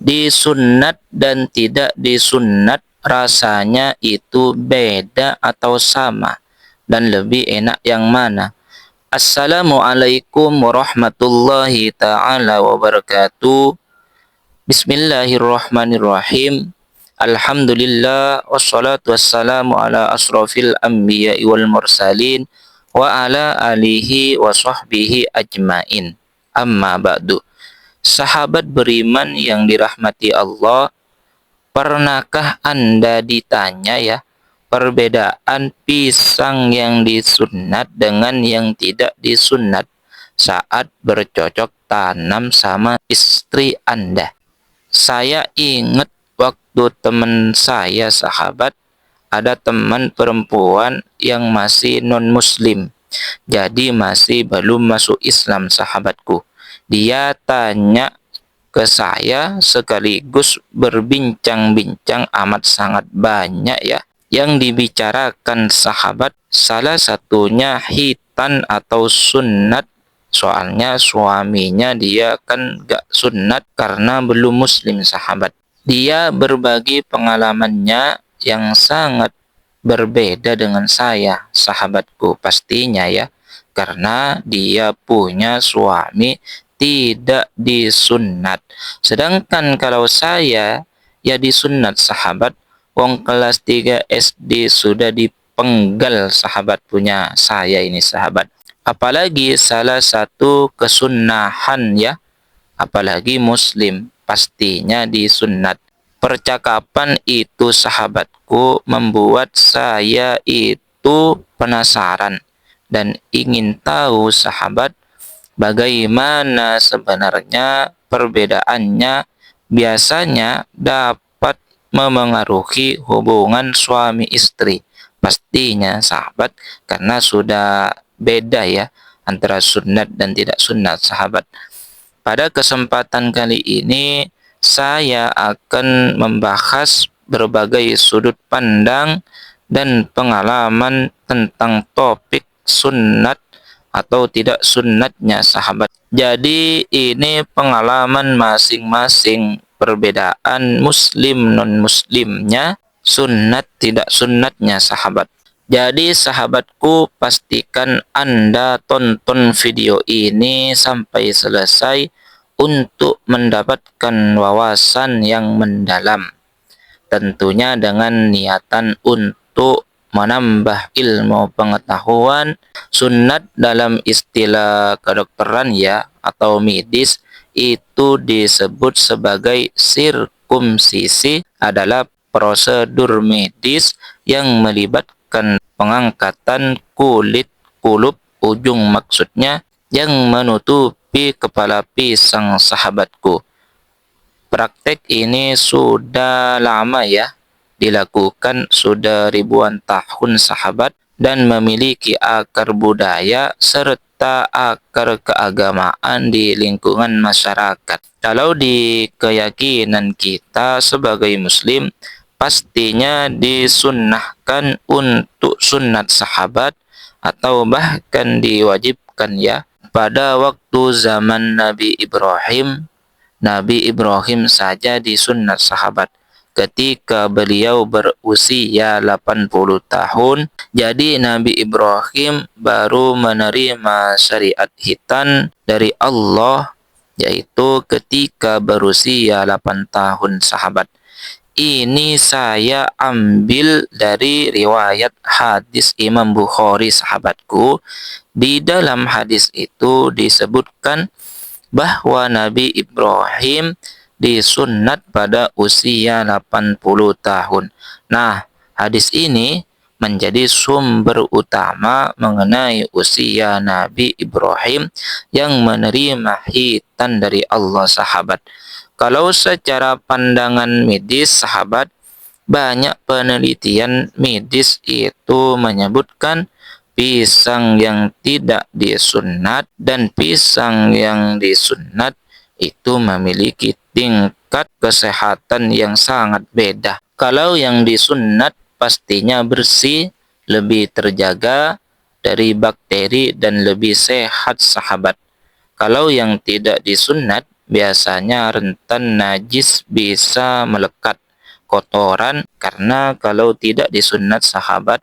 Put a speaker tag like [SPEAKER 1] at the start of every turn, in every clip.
[SPEAKER 1] Disunat dan tidak disunat rasanya itu beda atau sama, dan lebih enak yang mana? Assalamualaikum warahmatullahi taala wabarakatuh. Bismillahirrahmanirrahim. Alhamdulillah wassalatu wassalamu ala asrofil anbiya'i wal mursalin wa ala alihi wa sahbihi ajmain. Amma ba'du. Sahabat beriman yang dirahmati Allah, pernahkah Anda ditanya ya, perbedaan pisang yang disunat dengan yang tidak disunat saat bercocok tanam sama istri Anda? Saya ingat waktu teman saya sahabat, ada teman perempuan yang masih non-muslim, jadi masih belum masuk Islam sahabatku. Dia tanya ke saya sekaligus berbincang-bincang amat sangat banyak ya. Yang dibicarakan sahabat salah satunya hitan atau sunnat. Soalnya suaminya dia kan gak sunat karena belum muslim sahabat. Dia berbagi pengalamannya yang sangat berbeda dengan saya sahabatku pastinya ya. Karena dia punya suami tidak disunat. Sedangkan kalau saya ya disunat sahabat. Wong kelas 3 SD sudah dipenggal sahabat punya saya ini sahabat. Apalagi salah satu kesunahan ya, apalagi muslim, pastinya disunat. Percakapan itu sahabatku membuat saya itu penasaran dan ingin tahu sahabat bagaimana sebenarnya perbedaannya biasanya dapat memengaruhi hubungan suami istri. Pastinya sahabat, karena sudah beda ya antara sunat dan tidak sunat sahabat. Pada kesempatan kali ini saya akan membahas berbagai sudut pandang dan pengalaman tentang topik sunat atau tidak sunnatnya sahabat. Jadi ini pengalaman masing-masing, perbedaan muslim non-muslimnya, sunnat tidak sunnatnya sahabat. Jadi sahabatku, pastikan Anda tonton video ini sampai selesai untuk mendapatkan wawasan yang mendalam. Tentunya dengan niatan untuk menambah ilmu pengetahuan. Sunnat dalam istilah kedokteran ya atau medis itu disebut sebagai sirkumsisi, adalah prosedur medis yang melibatkan pengangkatan kulit kulup ujung maksudnya yang menutupi kepala pisang sahabatku. Praktek ini sudah lama ya dilakukan, sudah ribuan tahun sahabat, dan memiliki akar budaya serta akar keagamaan di lingkungan masyarakat. Kalau di keyakinan kita sebagai muslim, pastinya disunnahkan untuk sunat sahabat atau bahkan diwajibkan ya. Pada waktu zaman Nabi Ibrahim saja disunat sahabat ketika beliau berusia 80 tahun. Jadi Nabi Ibrahim baru menerima syariat hitan dari Allah, yaitu ketika berusia 8 tahun sahabat. Ini saya ambil dari riwayat hadis Imam Bukhari sahabatku. Di dalam hadis itu disebutkan bahwa Nabi Ibrahim disunat pada usia 80 tahun. Nah, hadis ini menjadi sumber utama mengenai usia Nabi Ibrahim yang menerima hitan dari Allah sahabat. Kalau secara pandangan medis sahabat, banyak penelitian medis itu menyebutkan pisang yang tidak disunat dan pisang yang disunat itu memiliki tingkat kesehatan yang sangat beda. Kalau yang disunat pastinya bersih, lebih terjaga dari bakteri dan lebih sehat sahabat. Kalau yang tidak disunat biasanya rentan najis, bisa melekat kotoran, karena kalau tidak disunat sahabat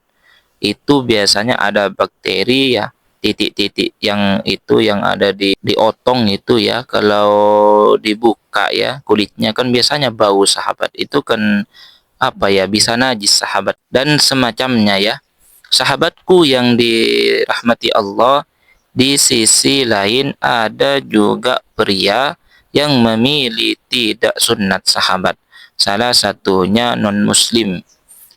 [SPEAKER 1] itu biasanya ada bakteri ya, titik-titik yang itu yang ada di otong itu ya, kalau dibuka ya kulitnya kan biasanya bau sahabat, itu kan apa ya, bisa najis sahabat dan semacamnya ya. Sahabatku yang dirahmati Allah, di sisi lain ada juga pria yang memilih tidak sunat sahabat. Salah satunya non-muslim.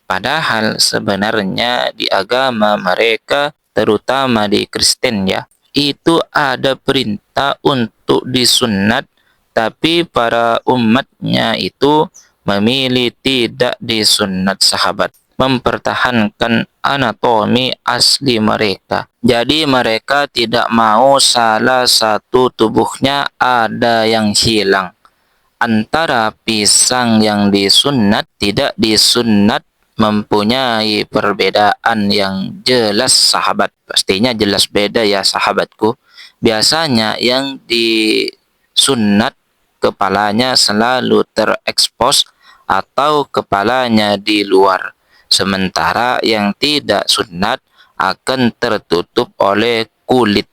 [SPEAKER 1] Padahal sebenarnya di agama mereka, terutama di Kristen ya, itu ada perintah untuk disunat, tapi para umatnya itu memilih tidak disunat sahabat, mempertahankan anatomi asli mereka. Jadi mereka tidak mau salah satu tubuhnya ada yang hilang. Antara pisang yang disunat, tidak disunat, mempunyai perbedaan yang jelas sahabat. Pastinya jelas beda ya sahabatku. Biasanya yang disunat kepalanya selalu terekspos atau kepalanya di luar. Sementara yang tidak sunat akan tertutup oleh kulit.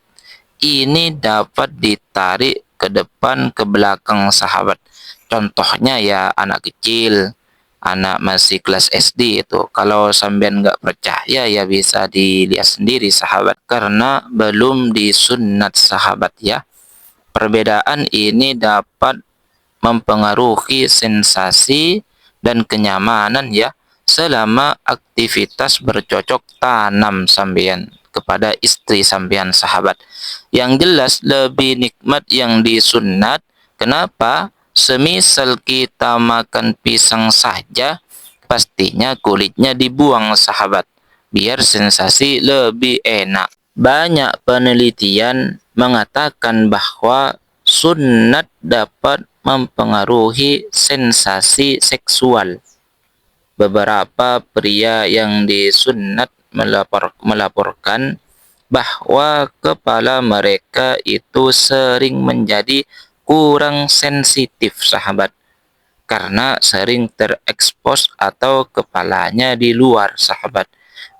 [SPEAKER 1] Ini dapat ditarik ke depan ke belakang sahabat. Contohnya ya anak kecil, anak masih kelas SD itu. Kalau sampean nggak percaya ya bisa dilihat sendiri sahabat. Karena belum disunat sahabat ya. Perbedaan ini dapat mempengaruhi sensasi dan kenyamanan ya, selama aktivitas bercocok tanam sampean kepada istri sampean sahabat. Yang jelas lebih nikmat yang disunat. Kenapa? Semisal kita makan pisang saja, pastinya kulitnya dibuang sahabat, biar sensasi lebih enak. Banyak penelitian mengatakan bahwa sunat dapat mempengaruhi sensasi seksual. Beberapa pria yang disunat melaporkan bahwa kepala mereka itu sering menjadi kurang sensitif sahabat, karena sering terekspos atau kepalanya di luar sahabat.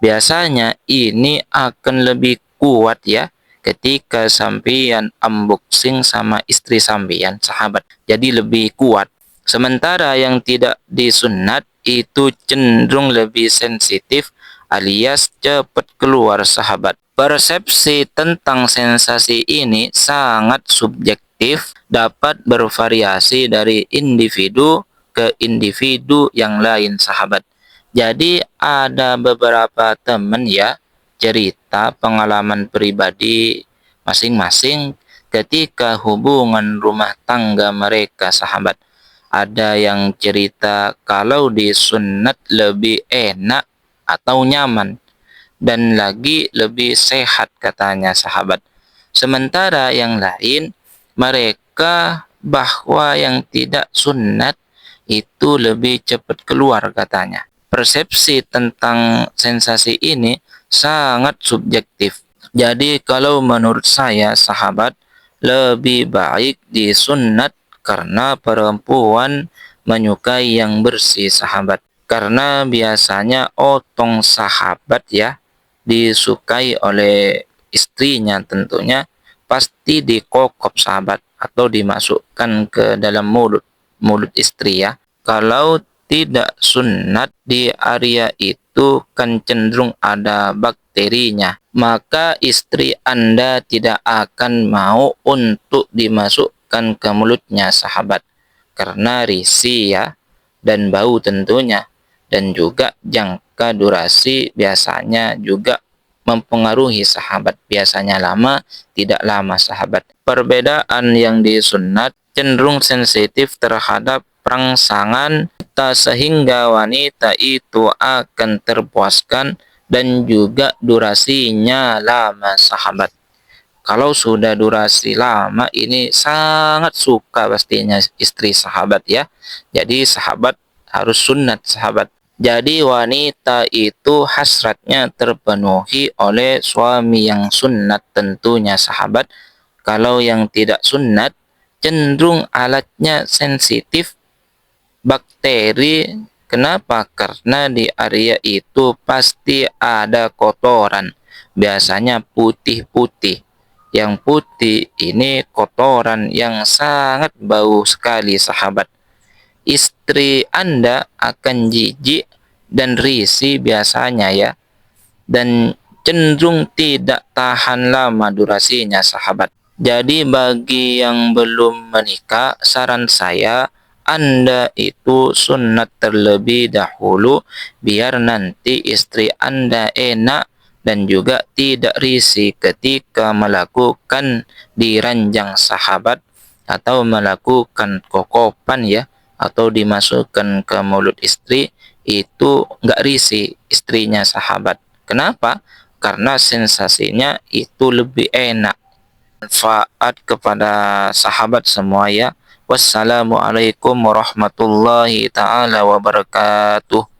[SPEAKER 1] Biasanya ini akan lebih kuat ya ketika sampean unboxing sama istri sampean sahabat. Jadi lebih kuat. Sementara yang tidak disunat itu cenderung lebih sensitif alias cepat keluar sahabat. Persepsi tentang sensasi ini sangat subjektif, dapat bervariasi dari individu ke individu yang lain sahabat. Jadi ada beberapa teman ya cerita pengalaman pribadi masing-masing ketika hubungan rumah tangga mereka sahabat. Ada yang cerita kalau disunat lebih enak atau nyaman, dan lagi lebih sehat katanya sahabat. Sementara yang lain mereka bahwa yang tidak sunat itu lebih cepat keluar katanya. Persepsi tentang sensasi ini sangat subjektif. Jadi kalau menurut saya sahabat, lebih baik disunat karena perempuan menyukai yang bersih sahabat. Karena biasanya otong sahabat ya disukai oleh istrinya, tentunya pasti dikokop sahabat atau dimasukkan ke dalam mulut istri ya. Kalau tidak sunat di area itu kan cenderung ada bakterinya, maka istri Anda tidak akan mau untuk dimasukkan ke mulutnya sahabat, karena risih ya, dan bau tentunya, dan juga jangka durasi biasanya juga mempengaruhi sahabat. Biasanya lama, tidak lama sahabat. Perbedaan yang disunat cenderung sensitif terhadap rangsangan sehingga wanita itu akan terpuaskan dan juga durasinya lama sahabat. Kalau sudah durasi lama ini sangat suka pastinya istri sahabat ya. Jadi sahabat harus sunat sahabat. Jadi wanita itu hasratnya terpenuhi oleh suami yang sunat tentunya sahabat. Kalau yang tidak sunat cenderung alatnya sensitif bakteri. Kenapa? Karena di area itu pasti ada kotoran, biasanya putih-putih. Yang putih ini kotoran yang sangat bau sekali, sahabat. Istri Anda akan jijik dan risih biasanya ya, dan cenderung tidak tahan lama durasinya, sahabat. Jadi bagi yang belum menikah, saran saya Anda itu sunat terlebih dahulu biar nanti istri Anda enak dan juga tidak risih ketika melakukan di ranjang, sahabat, atau melakukan kokopan ya, atau dimasukkan ke mulut istri, itu nggak risih istrinya, sahabat. Kenapa? Karena sensasinya itu lebih enak. Manfaat kepada sahabat semua ya. Wassalamualaikum warahmatullahi taala wabarakatuh.